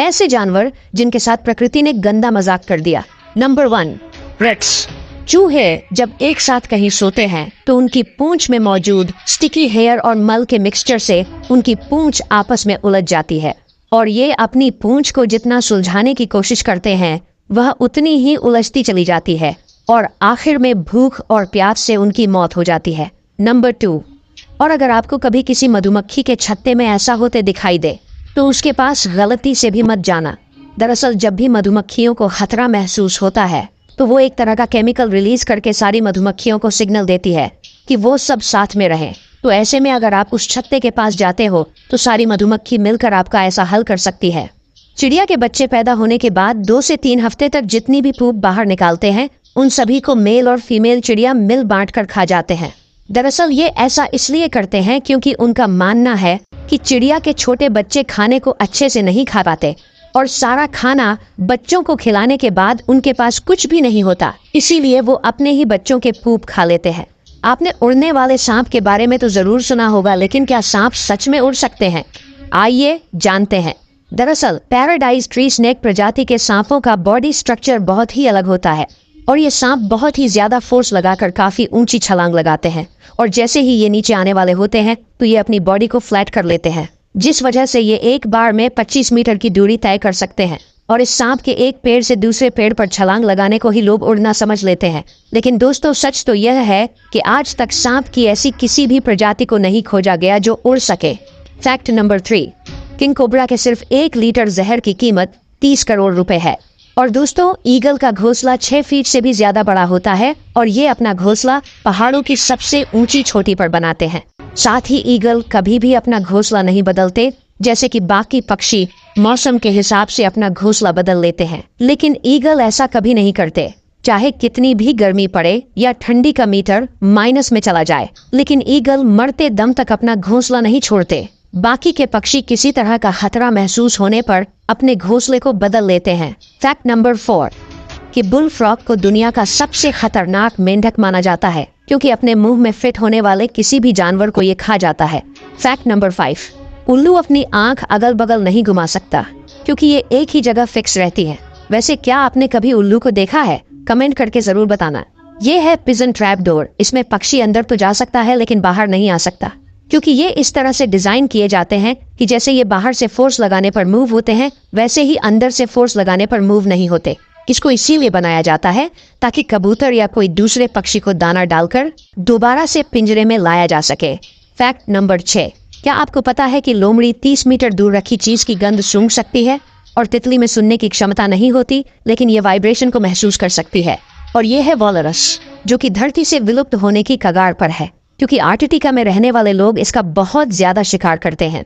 ऐसे जानवर जिनके साथ प्रकृति ने गंदा मजाक कर दिया। Number 1, rats. चूहे जब एक साथ कहीं सोते हैं तो उनकी पूंछ में मौजूद स्टिकी हेयर और मल के मिक्सचर से उनकी पूंछ आपस में उलझ जाती है और ये अपनी पूंछ को जितना सुलझाने की कोशिश करते हैं वह उतनी ही उलझती चली जाती है और आखिर में भूख और प्यास से उनकी मौत हो जाती है। नंबर 2, और अगर आपको कभी किसी मधुमक्खी के छत्ते में ऐसा होते दिखाई दे तो उसके पास गलती से भी मत जाना। दरअसल जब भी मधुमक्खियों को खतरा महसूस होता है तो वो एक तरह का केमिकल रिलीज करके सारी मधुमक्खियों को सिग्नल देती है कि वो सब साथ में रहें। तो ऐसे में अगर आप उस छत्ते के पास जाते हो तो सारी मधुमक्खी मिलकर आपका ऐसा हल कर सकती है। चिड़िया के बच्चे पैदा होने के बाद 2 से 3 हफ्ते तक जितनी भी पूप बाहर निकालते हैं उन सभी को मेल और फीमेल चिड़िया मिल बांट कर खा जाते हैं। दरअसल ये ऐसा इसलिए करते हैं क्योंकि उनका मानना है कि चिड़िया के छोटे बच्चे खाने को अच्छे से नहीं खा पाते और सारा खाना बच्चों को खिलाने के बाद उनके पास कुछ भी नहीं होता, इसीलिए वो अपने ही बच्चों के पूप खा लेते हैं। आपने उड़ने वाले सांप के बारे में तो जरूर सुना होगा, लेकिन क्या सांप सच में उड़ सकते हैं? आइए जानते हैं। दरअसल पैराडाइज ट्री स्नेक प्रजाति के सांपों का बॉडी स्ट्रक्चर बहुत ही अलग होता है और ये सांप बहुत ही ज्यादा फोर्स लगाकर काफी ऊंची छलांग लगाते हैं और जैसे ही ये नीचे आने वाले होते हैं तो ये अपनी बॉडी को फ्लैट कर लेते हैं, जिस वजह से ये एक बार में 25 मीटर की दूरी तय कर सकते हैं। और इस सांप के एक पेड़ से दूसरे पेड़ पर छलांग लगाने को ही लोग उड़ना समझ लेते हैं, लेकिन दोस्तों सच तो यह है कि आज तक सांप की ऐसी किसी भी प्रजाति को नहीं खोजा गया जो उड़ सके। फैक्ट नंबर 3, किंग कोबरा के सिर्फ 1 लीटर जहर की कीमत 30 करोड़ रुपए है। और दोस्तों ईगल का घोंसला 6 फीट से भी ज्यादा बड़ा होता है और ये अपना घोंसला पहाड़ों की सबसे ऊंची चोटी पर बनाते हैं। साथ ही ईगल कभी भी अपना घोंसला नहीं बदलते, जैसे कि बाकी पक्षी मौसम के हिसाब से अपना घोंसला बदल लेते हैं, लेकिन ईगल ऐसा कभी नहीं करते। चाहे कितनी भी गर्मी पड़े या ठंडी का मीटर माइनस में चला जाए, लेकिन ईगल मरते दम तक अपना घोंसला नहीं छोड़ते। बाकी के पक्षी किसी तरह का खतरा महसूस होने पर अपने घोंसले को बदल लेते हैं। फैक्ट नंबर 4, कि बुल फ्रॉग को दुनिया का सबसे खतरनाक मेंढक माना जाता है क्योंकि अपने मुंह में फिट होने वाले किसी भी जानवर को ये खा जाता है। फैक्ट नंबर 5, उल्लू अपनी आंख अगल बगल नहीं घुमा सकता क्योंकि ये एक ही जगह फिक्स रहती है। वैसे क्या आपने कभी उल्लू को देखा है? कमेंट करके जरूर बताना। ये है पिजन ट्रैप डोर। इसमें पक्षी अंदर तो जा सकता है लेकिन बाहर नहीं आ सकता, क्योंकि ये इस तरह से डिजाइन किए जाते हैं कि जैसे ये बाहर से फोर्स लगाने पर मूव होते हैं वैसे ही अंदर से फोर्स लगाने पर मूव नहीं होते। इसको इसीलिए बनाया जाता है ताकि कबूतर या कोई दूसरे पक्षी को दाना डालकर दोबारा से पिंजरे में लाया जा सके। फैक्ट नंबर 6, क्या आपको पता है कि लोमड़ी 30 मीटर दूर रखी चीज की गंध सूंघ सकती है और तितली में सुनने की क्षमता नहीं होती, लेकिन ये वाइब्रेशन को महसूस कर सकती है। और ये है वॉलरस, जो कि धरती से विलुप्त होने की कगार पर है क्योंकि आर्कटिका में रहने वाले लोग इसका बहुत ज्यादा शिकार करते हैं।